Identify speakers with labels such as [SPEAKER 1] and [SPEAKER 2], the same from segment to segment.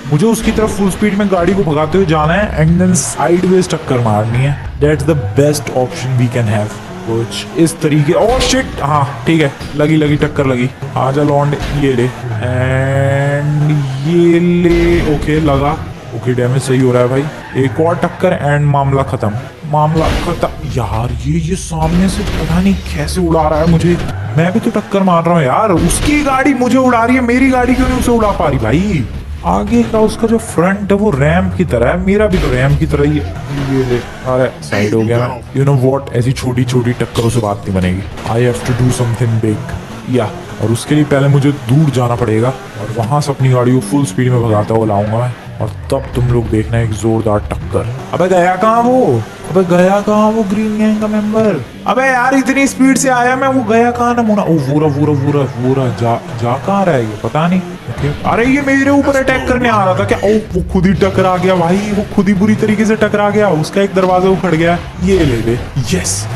[SPEAKER 1] मुझे उसकी तरफ फुल स्पीड में गाड़ी को भगाते हुए जाना है एंड देन साइडवेज टक्कर मारनी है। That's the best option we can have. कुछ इस तरीके। ओह शिट, हाँ ठीक है, लगी टक्कर लगी। आजा लॉन्ड, ये ले एंड ये ले। ओके लगा, ओके डैमेज सही हो रहा है भाई। एक और टक्कर एंड मामला खत्म। यार ये सामने से पता नहीं कैसे उड़ा रहा है मुझे। मैं भी तो टक्कर मार रहा हूँ यार, उसकी गाड़ी मुझे उड़ा रही है, मेरी गाड़ी क्यों नहीं उसे उड़ा पा रही भाई। आगे का उसका जो फ्रंट है वो रैम्प की तरह है, मेरा भी तो रैम्प की तरह ही है। ये अरे साइड हो गया मैं। यू नो व्हाट, ऐसी छोटी छोटी टक्करों से बात नहीं बनेगी। I have to do something big yeah, और उसके लिए पहले मुझे दूर जाना पड़ेगा और वहां से अपनी गाड़ी को फुल स्पीड में भगाता हुआ लाऊंगा मैं, और तब तुम लोग देखना एक जोरदार टक्कर। अबे गया कहाँ वो ग्रीन गैंग का मेंबर। अबे यार इतनी स्पीड से आया मैं, वो गया कहाँ नमूना। ओ वूरा जा कहाँ रहा है ये, पता नहीं। अरे ये मेरे ऊपर अटैक करने आ रहा था क्या? ओ वो खुद ही टकरा गया भाई, वो खुद ही बुरी तरीके से टकरा गया। उसका एक दरवाजा उखड़ गया। ये ले ले। Yes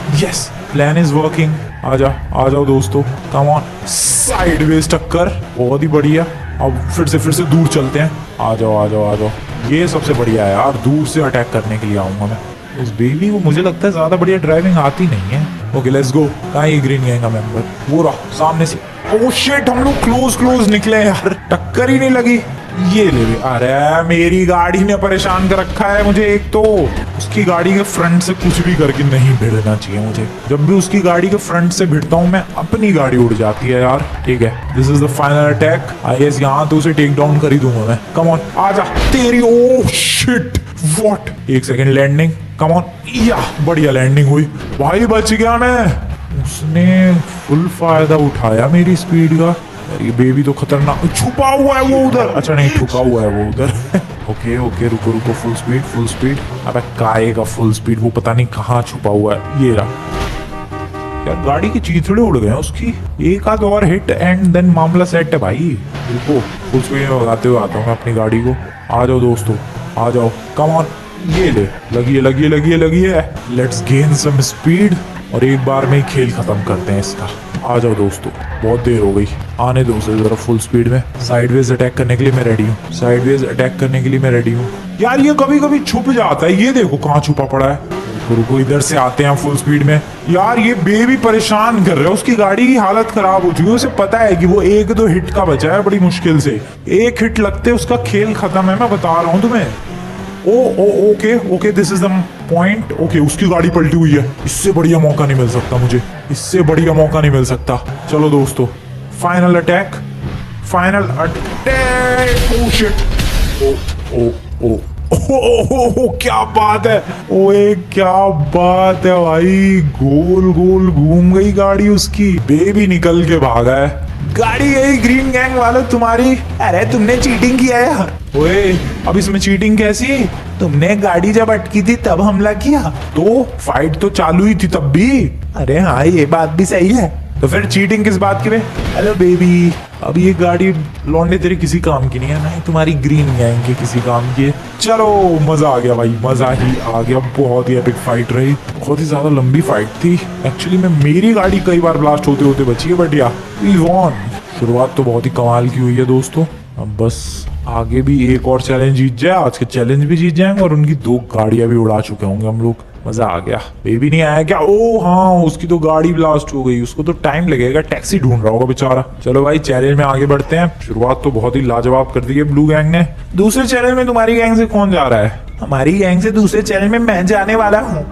[SPEAKER 1] plan is working. आ जाओ दोस्तों, कम ऑन। साइडवेज टक्कर, बहुत ही बढ़िया। अब फिर से दूर चलते हैं। आ जाओ। ये सबसे बढ़िया है यार, दूर से अटैक करने के लिए आऊंगा मैं। उस बेबी को मुझे लगता है ज्यादा बढ़िया ड्राइविंग आती नहीं है। Okay let's go. कहाँ ये ग्रीन गैंग का मेंबर? वो रहा सामने से। ओह शिट, हम लोग क्लोज निकले यार, टक्कर ही नहीं लगी। ये ले। अरे मेरी गाड़ी ने परेशान कर रखा है मुझे। एक तो उसकी गाड़ी के फ्रंट से कुछ भी करके नहीं भिड़ना चाहिए मुझे। जब भी उसकी गाड़ी के फ्रंट से भिड़ता हूँ मैं, अपनी गाड़ी उड़ जाती है यार। ठीक है, this is the final attack. I guess यहाँ तो उसे टेक डाउन कर ही दूंगा मैं। कम ऑन, आजा तेरी। Oh shit, what. एक सेकेंड, लैंडिंग। कम ऑन, या बढ़िया लैंडिंग हुई भाई, बच गया मैं। उसने फुल फायदा उठाया मेरी स्पीड का। ये बेबी तो खतरनाक। छुपा हुआ है वो उधर। अच्छा नहीं, ठुका हुआ है वो उधर। ओके रुको। Full speed. अबे काहे का फुल स्पीड, वो पता नहीं कहाँ छुपा हुआ है। ये रहा यार, गाड़ी के चीथड़े उड़ गए उसकी। एक आध और हिट एंड देन मामला सेट है भाई। रुको, फुल स्पीड में भगाते हुए आता हूँ मैं अपनी गाड़ी को। आ जाओ दोस्तों, आ जाओ, कम ऑन। ये ले, लगी है। लेट्स गेन सम स्पीड और एक बार में ही खेल खत्म करते हैं इसका। आ जाओ दोस्तों, बहुत देर हो गई, आने दो उसे जरा फुल स्पीड में। साइडवेज अटैक करने के लिए मैं रेडी हूँ। यार ये कभी छुप जाता है, ये देखो कहाँ छुपा पड़ा है। रुको इधर से आते हैं फुल स्पीड में। यार ये बेबी परेशान कर रहा है, उसकी गाड़ी की हालत खराब हो चुकी है। उसे पता है कि वो 1-2 हिट का बचा है, बड़ी मुश्किल से। एक हिट लगते उसका खेल खत्म है, मैं बता रहा हूँ तुम्हें। Okay this is the point. Okay उसकी गाड़ी पलटी हुई है। इससे बढ़िया मौका नहीं मिल सकता। चलो दोस्तों, फाइनल अटैक। ओह शिट, क्या बात है। ओए क्या बात है भाई, गोल घूम गई गाड़ी उसकी। बेबी निकल के भागा है। गाड़ी यही ग्रीन गैंग वालों तुम्हारी। अरे तुमने चीटिंग किया है यार। ओए अब इसमें चीटिंग कैसी? तुमने गाड़ी जब अटकी थी तब हमला किया, तो फाइट तो चालू ही थी तब भी। अरे हाँ ये बात भी सही है, तो फिर चीटिंग किस बात की? हेलो बेबी, अब ये गाड़ी लौंडे तेरे किसी काम की नहीं है, नहीं तुम्हारी ग्रीन गैंग के किसी काम की है। चलो मजा आ गया भाई, मजा ही आ गया। बहुत ही एपिक फाइट रही, बहुत ही ज्यादा लंबी फाइट थी एक्चुअली में। मेरी गाड़ी कई बार ब्लास्ट होते बची है, बट या वी वॉन। शुरुआत तो बहुत ही कमाल की हुई है दोस्तों। अब बस आगे भी एक और चैलेंज जीत जाए, आज के चैलेंज भी जीत जाएंगे और उनकी 2 गाड़ियां भी उड़ा चुके होंगे हम लोग। मजा आ गया। बेबी नहीं आया क्या? ओ हाँ, उसकी तो गाड़ी ब्लास्ट हो गई, उसको तो टाइम लगेगा, टैक्सी ढूंढ रहा होगा बेचारा। चलो भाई चैलेंज में आगे बढ़ते हैं। शुरुआत तो बहुत ही लाजवाब कर दी है ब्लू गैंग ने। दूसरे चैलेंज में तुम्हारी गैंग से कौन जा रहा है? हमारी गैंग से दूसरे चैलेंज में मैं जाने वाला हूँ।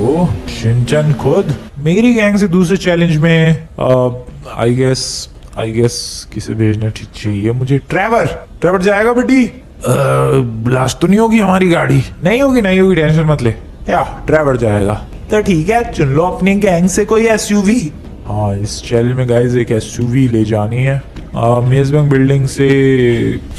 [SPEAKER 1] ओह शिनचैन खुद। मेरी गैंग से दूसरे चैलेंज में आई गेस किसे भेजना ठीक चाहिए मुझे? ट्रेवर जाएगा बेटी। ब्लास्ट तो नहीं होगी हमारी गाड़ी? नहीं होगी, टेंशन मत ले। या ट्रेवर जाएगा तो ठीक है, चुन लो अपनी गैंग से कोई एसयूवी। हाँ इस चैलेंज में गाइस एक एसयूवी ले जानी है। मेज बैंक बिल्डिंग से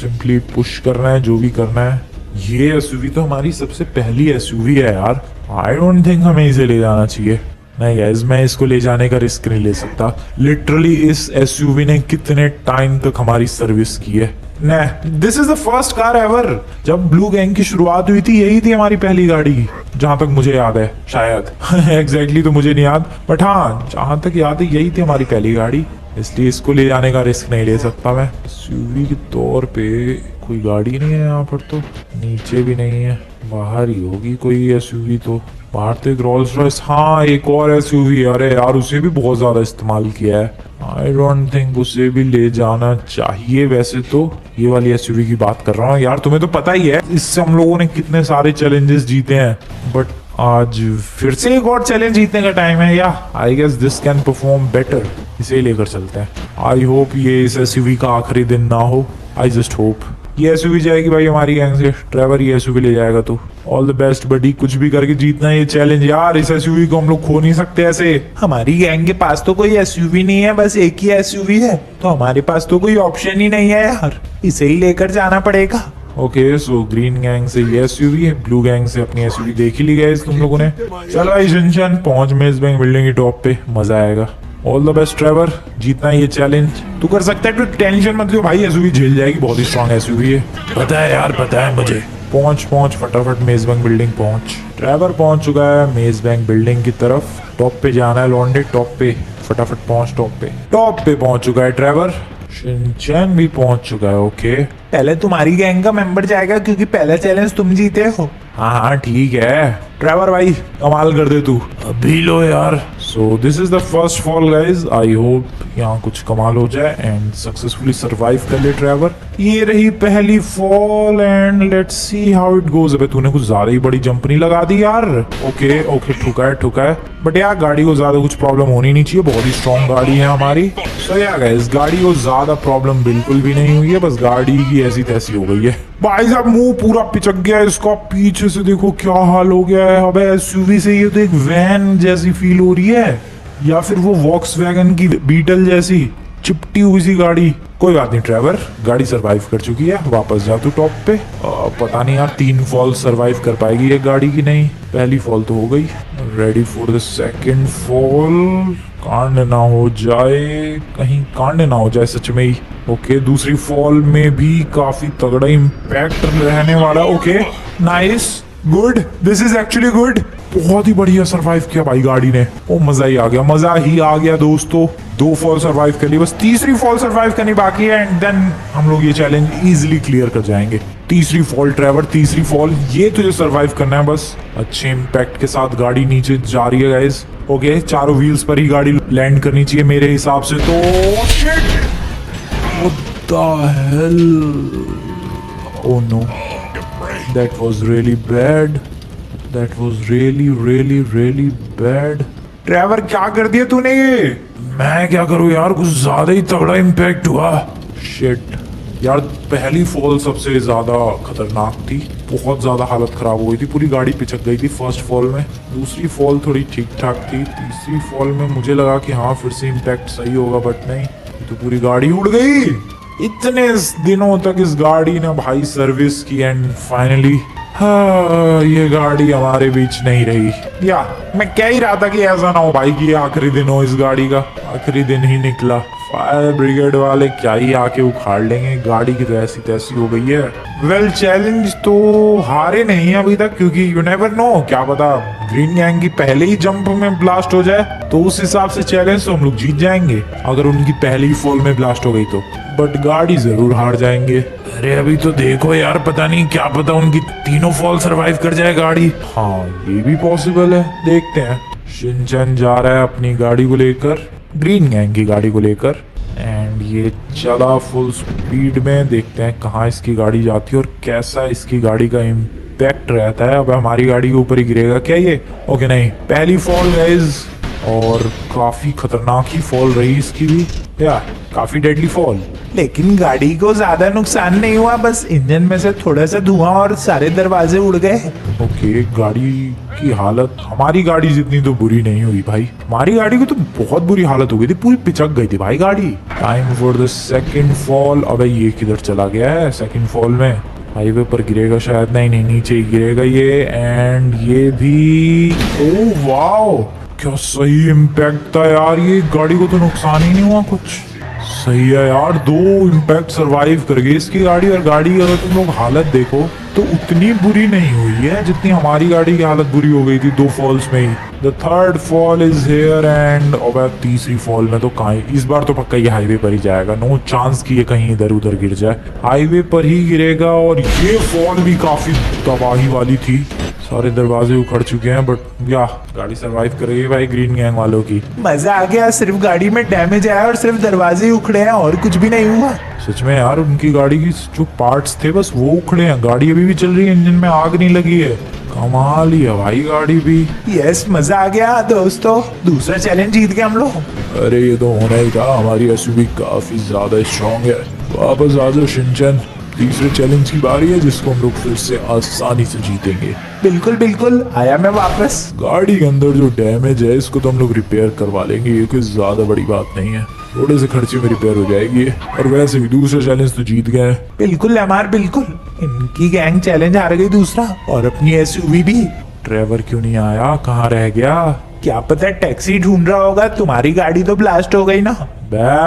[SPEAKER 1] सिंपली पुश करना है, जो भी करना है। ये एसयूवी तो हमारी सबसे पहली एसयूवी है यार। आई डोंट थिंक हमें इसे ले जाना चाहिए। नहीं गाइस, मैं इसको ले जाने का रिस्क नहीं ले सकता। लिटरली इस एसयूवी ने कितने टाइम तक हमारी सर्विस की है। This is the first car ever. जब ब्लू गैंग की शुरुआत हुई थी यही थी हमारी पहली गाड़ी, जहां तक मुझे याद है, शायद एग्जैक्टली तो मुझे नहीं याद, बट हाँ जहां तक याद है यही थी हमारी पहली गाड़ी। इसलिए इसको ले जाने का रिस्क नहीं ले सकता मैं। एसयूवी के तौर पे कोई गाड़ी नहीं है यहाँ पर, तो नीचे भी नहीं है, बाहर ही होगी कोई एसयूवी। तो बाहर तो एक रोल्स रॉयस, हाँ एक और एसयूवी। अरे यार उसे भी बहुत ज्यादा इस्तेमाल किया है। आई डोंट थिंक उसे भी ले जाना चाहिए। वैसे तो ये वाली एसयूवी की बात कर रहा हूँ यार, तुम्हें तो पता ही है इससे हम लोगों ने कितने सारे चैलेंजेस जीते हैं। बट आज फिर से एक और चैलेंज जीतने का टाइम है। Yeah I guess this can perform better. इसे लेकर चलते हैं। आई होप ये इस एसयूवी का आखिरी दिन ना हो। I just hope. ये एसयूवी जाएगी भाई हमारी गैंग से। ट्रेवर ये एसयूवी ले जाएगा तू। ऑल द बेस्ट बडी, कुछ भी करके जीतना है ये चैलेंज यार। इस एसयूवी को हम लोग खो नहीं सकते ऐसे। हमारी गैंग के पास तो कोई एसयूवी नहीं है, बस एक ही एसयूवी है, तो हमारे पास तो कोई ऑप्शन ही नहीं है यार, इसे ही लेकर जाना पड़ेगा। ओके सो ग्रीन गैंग से ये एसयूवी है, ब्लू गैंग से अपनी एसयूवी देख ही ली गई तुम लोगों ने। चलो भाई शिनचैन पहुंच मेज बैंक बिल्डिंग के टॉप पे, मजा आएगा। ऑल द बेस्ट ट्रेवर, जीतना है ये चैलेंज तू कर सकता है, तो टेंशन मत लो भाई, एसयूवी झेल जाएगी, बहुत ही स्ट्रॉन्ग एसयूवी है। पता है यार, पता है मुझे। पहुंच पहुंच फटाफट मेज बैंक बिल्डिंग पहुंच। ट्रेवर पहुंच चुका है मेज बैंक बिल्डिंग की तरफ। टॉप पे जाना है लॉन्डे, टॉप पे फटाफट पहुंच। टॉप पे पहुंच चुका है ट्रेवर। शिनचैन भी पहुंच चुका है। ओके पहले तुम्हारी गैंग का मेंबर जाएगा क्योंकि पहला चैलेंज तुम जीते हो। हाँ ठीक है ट्रेवर भाई, कमाल कर दे तू। अभी लो यार। So this is the first fall guys. I hope यहाँ कुछ कमाल हो जाए एंड सक्सेसफुली सरवाइव कर ले ट्रेवर। ये रही पहली fall and let's see how it goes. अबे तूने कुछ ज्यादा ही बड़ी जंप नहीं लगा दी यार। ओके ठुका है बट यार गाड़ी को ज्यादा कुछ प्रॉब्लम होनी नहीं चाहिए, बहुत ही स्ट्रॉन्ग गाड़ी है हमारी। सो यार गाइस गाड़ी को ज्यादा प्रॉब्लम बिल्कुल भी नहीं हुई है, बस गाड़ी की ऐसी तैसी हो गई है। भाई साहब मुंह पूरा पिचक गया इसका, पीछे से देखो क्या हाल हो गया है। अबे एसयूवी से ये तो एक वैन जैसी फील हो रही है, या फिर वो वॉक्सवैगन की बीटल जैसी चिपटी हुई सी गाड़ी। कोई बात नहीं ट्रेवर, गाड़ी सरवाइव कर चुकी है, वापस जा तू टॉप पे। पता नहीं यार 3 फॉल सरवाइव कर पाएगी ये गाड़ी की नहीं। पहली फॉल तो हो गई, ready for the second fall. कांड ना हो जाए, कहीं कांड ना हो जाए सच में ही। ओके दूसरी फॉल में भी काफी तगड़ा इम्पैक्ट रहने वाला। Okay nice, good, this is actually good. बहुत ही बढ़िया सरवाइव किया भाई गाड़ी ने। ओ मजा ही आ गया दोस्तों। 2 फॉल सरवाइव कर ली, बस तीसरी फॉल सरवाइव करनी बाकी है एंड देन हम लोग ये चैलेंज इजीली क्लियर कर जाएंगे। तीसरी फॉल ट्रेवर, तीसरी फॉल, ये तुझे सरवाइव करना है बस। अच्छे इम्पैक्ट के साथ गाड़ी नीचे जा रही है गाइस। ओके चारों व्हील्स पर ही गाड़ी लैंड करनी चाहिए मेरे हिसाब से तो। Shit, what the hell, oh no, that was really bad. That was really bad. Trevor क्या कर दिया तूने ये? मैं क्या करूं यार, कुछ ज्यादा ही तगड़ा इम्पैक्ट हुआ। शिट यार, पहली फॉल सबसे ज्यादा खतरनाक थी, बहुत ज्यादा हालत खराब हो गई थी, पूरी गाड़ी पिचक गई थी फर्स्ट फॉल में। दूसरी फॉल थोड़ी ठीक ठाक थी, तीसरी फॉल में मुझे लगा कि हाँ फिर से इम्पैक्ट सही होगा, बट नहीं, तो पूरी गाड़ी उड़ गई। इतने दिनों तक इस गाड़ी ने भाई सर्विस की एंड फाइनली हाँ ये गाड़ी हमारे बीच नहीं रही। या मैं कह ही रहा था कि ऐसा ना हो भाई कि ये आखिरी दिन हो इस गाड़ी का। आखिरी दिन ही निकला। फायर ब्रिगेड वाले क्या ही आके उखाड़ लेंगे, गाड़ी की तो ऐसी तैसी हो गई है। वेल चैलेंज तो हारे नहीं है अभी तक, क्योंकि यू नेवर नो, क्या पता ग्रीन गैंग की पहले ही जंप में ब्लास्ट हो जाए, तो उस हिसाब से चैलेंज तो हम लोग जीत जाएंगे अगर उनकी पहली ही फॉल में ब्लास्ट हो गई तो। बट गाड़ी जरूर हार जाएंगे। अरे अभी तो देखो यार, पता नहीं, क्या पता उनकी तीनों फॉल सरवाइव कर जाए गाड़ी। हाँ ये भी पॉसिबल है, देखते हैं। शिनचैन जा रहा है अपनी गाड़ी को लेकर, ग्रीन गैंग की गाड़ी को लेकर, एंड ये चला फुल स्पीड में। देखते हैं कहाँ इसकी गाड़ी जाती है और कैसा इसकी गाड़ी का इम्पैक्ट रहता है। अब हमारी गाड़ी के ऊपर ही गिरेगा क्या ये? ओके नहीं, पहली फॉल गाइस, और काफी खतरनाक ही फॉल रही इसकी भी, या काफी डेडली फॉल। लेकिन गाड़ी को ज्यादा नुकसान नहीं हुआ, बस इंजन में से थोड़ा सा धुआं और सारे दरवाजे उड़ गए। ओके गाड़ी की हालत हमारी गाड़ी जितनी तो बुरी नहीं हुई भाई, हमारी गाड़ी की तो बहुत बुरी हालत हो गई थी, पूरी पिचक गई थी भाई गाड़ी। Time for the second fall. अबे ये किधर चला गया है सेकंड फॉल में? हाईवे पर गिरेगा शायद, नहीं नीचे ही गिरेगा ये, एंड ये भी। ओह वाओ, क्या सही इम्पैक्ट था यार, ये गाड़ी को तो नुकसान ही नहीं हुआ कुछ। सही है यार, 2 इम्पैक्ट सरवाइव कर गई इसकी गाड़ी, और गाड़ी अगर तुम लोग हालत देखो तो उतनी बुरी नहीं हुई है जितनी हमारी गाड़ी की हालत बुरी हो गई थी 2 फॉल्स में ही। The third fall is here and अब तीसरी फॉल में तो कहाँ, इस बार तो पक्का ये हाईवे पर ही जाएगा, नो चांस कि ये कहीं इधर उधर गिर जाए, हाईवे पर ही गिरेगा। और ये फॉल भी काफी तबाही वाली थी, सारे दरवाजे उखड़ चुके हैं, बट या गाड़ी सरवाइव कर रही है भाई ग्रीन गैंग वालों की।
[SPEAKER 2] मजा आ गया, सिर्फ गाड़ी में डैमेज आया और सिर्फ दरवाजे उखड़े हैं और कुछ भी नहीं हुआ।
[SPEAKER 1] सच में यार, उनकी गाड़ी की जो पार्ट्स थे बस वो उखड़े हैं, गाड़ी अभी भी चल रही है, इंजन में आग नहीं लगी है, कमाल ही है भाई गाड़ी भी।
[SPEAKER 2] यस, मजा आ गया दोस्तों, दूसरा चैलेंज जीत गए हम लोग।
[SPEAKER 1] अरे ये तो होना ही था, हमारी एसयूवी काफी ज्यादा स्ट्रांग है। वापस आ जाओ शिनचैन, तीसरे चैलेंज की बारी है जिसको हम लोग फिर से आसानी से जीतेंगे।
[SPEAKER 2] बिल्कुल बिल्कुल, आया मैं वापस।
[SPEAKER 1] गाड़ी के अंदर जो डैमेज है इसको तो हम लोग रिपेयर करवा लेंगे, ये कोई ज्यादा बड़ी बात नहीं है, थोड़े से खर्चे में रिपेयर हो जाएगी। और वैसे भी दूसरा चैलेंज तो जीत गए।
[SPEAKER 2] बिल्कुल एमआर बिल्कुल, इनकी गैंग चैलेंज हार गई दूसरा, और अपनी एसयूवी भी।
[SPEAKER 1] ड्राइवर क्यों नहीं आया, कहाँ रह गया?
[SPEAKER 2] क्या पता टैक्सी ढूंढ रहा होगा, तुम्हारी गाड़ी तो ब्लास्ट हो गई ना।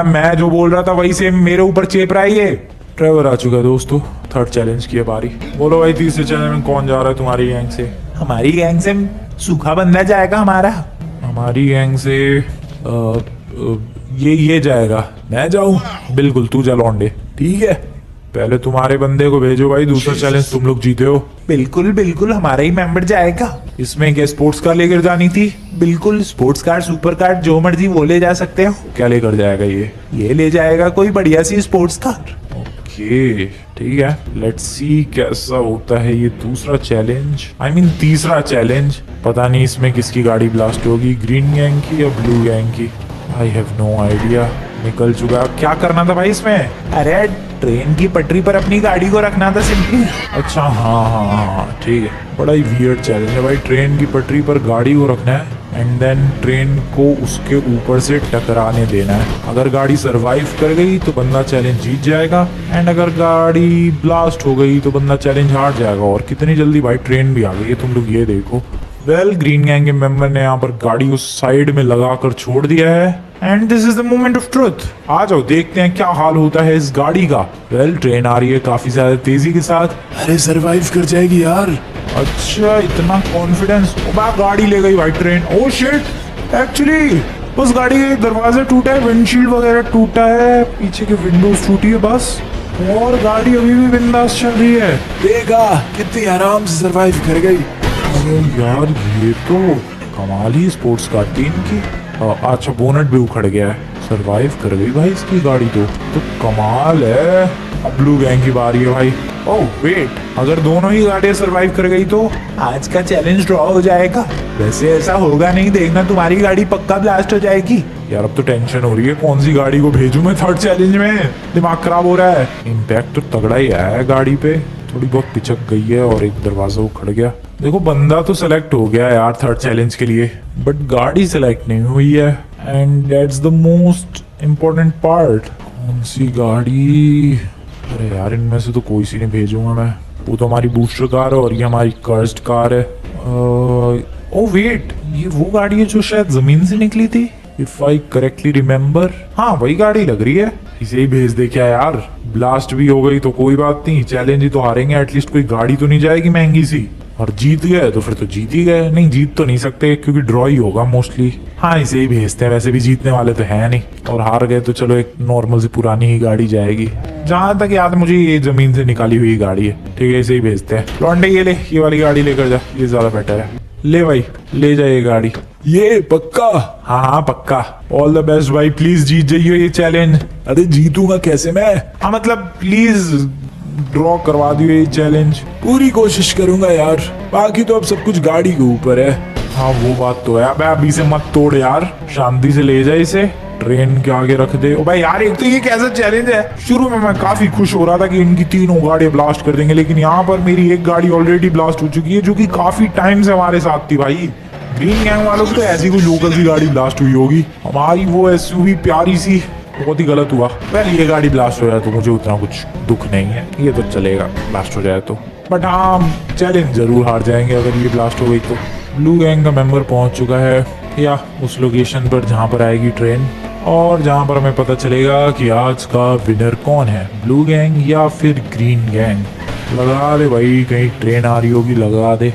[SPEAKER 1] मैं जो बोल रहा था वही सेम मेरे ऊपर चेप रहा है ये। ड्राइवर आ चुका है दोस्तों, थर्ड चैलेंज की बारी। बोलो भाई तीसरे चैलेंज में कौन जा रहा है तुम्हारी गैंग से?
[SPEAKER 2] हमारी गैंग से सूखा बंदा जाएगा हमारा।
[SPEAKER 1] हमारी गैंग से ये जाएगा, मैं जाऊं? बिल्कुल तू जा लौंडे, ठीक है। पहले तुम्हारे बंदे को भेजो भाई, दूसरा चैलेंज तुम लोग जीते हो।
[SPEAKER 2] बिल्कुल बिल्कुल, हमारा ही मेंबर जाएगा।
[SPEAKER 1] इसमें क्या स्पोर्ट्स कार लेकर जानी थी?
[SPEAKER 2] बिल्कुल, स्पोर्ट्स कार सुपर कार जो मर्जी वो ले जा सकते हो।
[SPEAKER 1] क्या लेकर जाएगा ये
[SPEAKER 2] ले जाएगा कोई बढ़िया सी स्पोर्ट्स कार।
[SPEAKER 1] ओके ठीक है, लेट्स सी कैसा होता है ये दूसरा चैलेंज, आई मीन तीसरा चैलेंज। पता नहीं इसमें किसकी गाड़ी ब्लास्ट होगी, ग्रीन गैंग की या ब्लू गैंग की, आई हैव नो आइडिया। निकल चुका, क्या करना था भाई इसमें?
[SPEAKER 2] अरे ट्रेन की पटरी पर अपनी गाड़ी को रखना था सिंपली।
[SPEAKER 1] अच्छा हाँ ठीक है, बड़ा ही वियर्ड चैलेंज है भाई, ट्रेन की पटरी पर गाड़ी को रखना है एंड देन ट्रेन को उसके ऊपर से टकराने देना है। अगर गाड़ी सरवाइव कर गई तो बंदा चैलेंज जीत जाएगा, एंड अगर गाड़ी ब्लास्ट हो गई तो बंदा चैलेंज हार जाएगा। और कितनी जल्दी भाई ट्रेन भी आ गई है, तुम लोग ये देखो। वेल ग्रीन गैंग के मेंबर ने यहाँ पर गाड़ी को साइड में लगाकर छोड़ दिया है, and this is the moment of truth. आ जाओ देखते हैं क्या हाल होता है इस गाड़ी का। वेल ट्रेन आ रही है काफी ज्यादा तेजी के साथ। अरे सरवाइव कर जाएगी यार। अच्छा इतना कॉन्फिडेंस, गाड़ी ले गई भाई ट्रेन। ओ शिट, एक्चुअली बस गाड़ी के दरवाजे टूटा है, विंडशील्ड वगैरह टूटा है, पीछे के विंडोज टूटी है बस, और गाड़ी अभी भी बिंदास चल रही है। देखा कितनी आराम से सरवाइव कर गई। अरे यार ये तो कमाल ही स्पोर्ट्स कार थी इनकी। अच्छा बोनट भी उखड़ गया है, सरवाइव कर गई भाई इसकी गाड़ी तो कमाल है। अब ब्लू गैंग की बारी है भाई। ओह वेट, अगर दोनों ही गाड़ियां सरवाइव कर गई तो
[SPEAKER 2] आज का चैलेंज ड्रॉ हो जाएगा। वैसे ऐसा होगा नहीं, देखना तुम्हारी गाड़ी पक्का ब्लास्ट हो जाएगी।
[SPEAKER 1] यार अब तो टेंशन हो रही है, कौन सी गाड़ी को भेजूं मैं थर्ड चैलेंज में, दिमाग खराब हो रहा है। इम्पैक्ट तो तगड़ा ही आया है गाड़ी पे, थोड़ी बहुत पिचक गई है और एक दरवाजा उखड़ गया। देखो बंदा तो सिलेक्ट हो गया यार थर्ड चैलेंज के लिए, बट गाड़ी सिलेक्ट नहीं हुई है, and that's the most important part. कौन सी गाड़ी? अरे यार इनमें से तो कोई सी नहीं भेजूंगा मैं, वो तो हमारी बूस्टर कार है और ये हमारी कर्स्ड कार है। ओ वेट, ये वो गाड़ी है जो शायद जमीन से निकली थी, इफ आई करेक्टली रिमेम्बर। हाँ वही गाड़ी लग रही है, इसे ही भेज दे क्या यार। ब्लास्ट भी हो गई तो कोई बात नहीं, चैलेंज ही तो हारेंगे, एटलीस्ट कोई गाड़ी तो नहीं जाएगी महंगी सी। और जीत गए तो फिर तो जीत ही गए, नहीं जीत तो नहीं सकते क्योंकि ड्रॉ ही होगा मोस्टली। हाँ इसे ही भेजते हैं, वैसे भी जीतने वाले तो है नहीं, और हार गए तो चलो एक नॉर्मल सी पुरानी ही गाड़ी जाएगी। जहां तक याद मुझे ये जमीन से निकाली हुई गाड़ी है, ठीक है इसे ही भेजते हैं। लौंडे ये ले, ये वाली गाड़ी लेकर जा, ये ज्यादा बेटर है। ले भाई ले जा ये गाड़ी। ये पक्का? हाँ पक्का। ऑल द बेस्ट भाई, प्लीज जीत जाइए ये चैलेंज। अरे जीतूंगा कैसे मैं? हाँ मतलब प्लीज ड्रॉ करवा दियो ये चैलेंज। पूरी कोशिश करूंगा यार, बाकी तो अब सब कुछ गाड़ी के ऊपर है। हाँ वो बात तो है। अभी से मत तोड़ यार, शांति से ले जा इसे, ट्रेन के आगे रख दे। ओ भाई यार एक तो ये कैसा चैलेंज है, शुरू में मैं काफी खुश हो रहा था कि इनकी तीनों गाड़ियां ब्लास्ट कर देंगे, लेकिन यहाँ पर मेरी एक गाड़ी ऑलरेडी ब्लास्ट हो चुकी है जो कि काफी टाइम से हमारे साथ थी भाई। ग्रीन गैंग वालों की तो ऐसी कोई लोकल सी गाड़ी ब्लास्ट हुई होगी, हमारी वो एसयूवी प्यारी सी, बहुत ही गलत हुआ। पहले ये गाड़ी ब्लास्ट हो जाए तो मुझे उतना कुछ दुख नहीं है, ये तो चलेगा ब्लास्ट हो जाए तो, बट हाँ चैलेंज जरूर हार जाएंगे अगर ये ब्लास्ट हो गई तो। ब्लू गैंग का मेंबर पहुंच चुका है या उस लोकेशन पर जहां पर आएगी ट्रेन, और जहां पर हमें पता चलेगा कि आज का विनर कौन है, ब्लू गैंग या फिर ग्रीन गैंग। लगा दे भाई, कहीं ट्रेन आ रही होगी, लगा दे।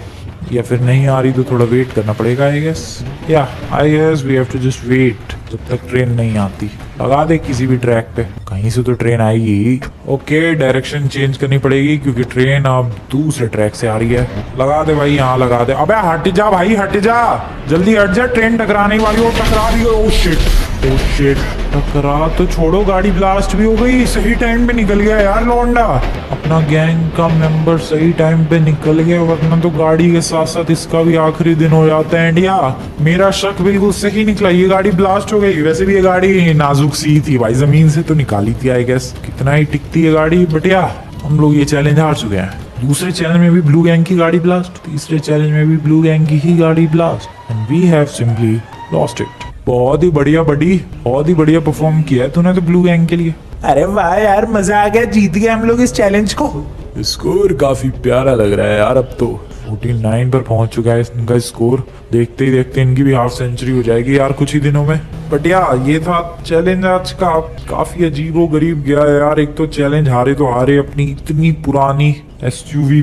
[SPEAKER 1] या फिर नहीं आ रही तो थोड़ा वेट करना पड़ेगा I guess. Yeah I guess we have to just wait जब तक ट्रेन नहीं आती। लगा दे किसी भी ट्रैक पे, कहीं से तो ट्रेन आएगी। ओके डायरेक्शन चेंज करनी पड़ेगी क्योंकि ट्रेन अब दूसरे ट्रैक से आ रही है। लगा दे भाई, यहाँ लगा दे। अबे हट जा भाई, हट जा, जल्दी हट जा, ट्रेन टकराने वाली हो, टकरा दी। ओह शिट, टकरा तो छोड़ो, गाड़ी ब्लास्ट भी हो गई। सही टाइम पे निकल गया यार लौंडा, अपना गैंग का मेंबर सही टाइम पे निकल गया, वरना तो गाड़ी के साथ साथ इसका भी आखिरी दिन हो जाता है। इंडिया, मेरा शक बिल्कुल सही निकला, ये गाड़ी ब्लास्ट हो गई। वैसे भी ये गाड़ी नाजुक सी थी भाई, जमीन से तो निकाली थी आई गेस, कितना ही टिकती है गाड़ी। बट या हम लोग ये चैलेंज हार चुके हैं। दूसरे चैलेंज में भी ब्लू गैंग की गाड़ी ब्लास्ट, तीसरे चैलेंज में भी ब्लू गैंग की ही गाड़ी blast, and we have simply lost it. बहुत ही बढ़िया बडी, बहुत ही बढ़िया परफॉर्म किया है तूने तो ब्लू गैंग के लिए।
[SPEAKER 2] अरे वाह यार, मजा आ गया, जीत गए हम लोग इस चैलेंज को।
[SPEAKER 1] स्कोर काफी प्यारा लग रहा है यार। अब तो 49 पर पहुंच चुका है इनका स्कोर। देखते ही देखते इनकी भी हाफ सेंचुरी हो जाएगी यार कुछ ही दिनों में। बट यार ये था चैलेंज आज का, काफी अजीबो गरीब गया यार। एक तो चैलेंज हारे तो हारे, अपनी इतनी पुरानी SUV भी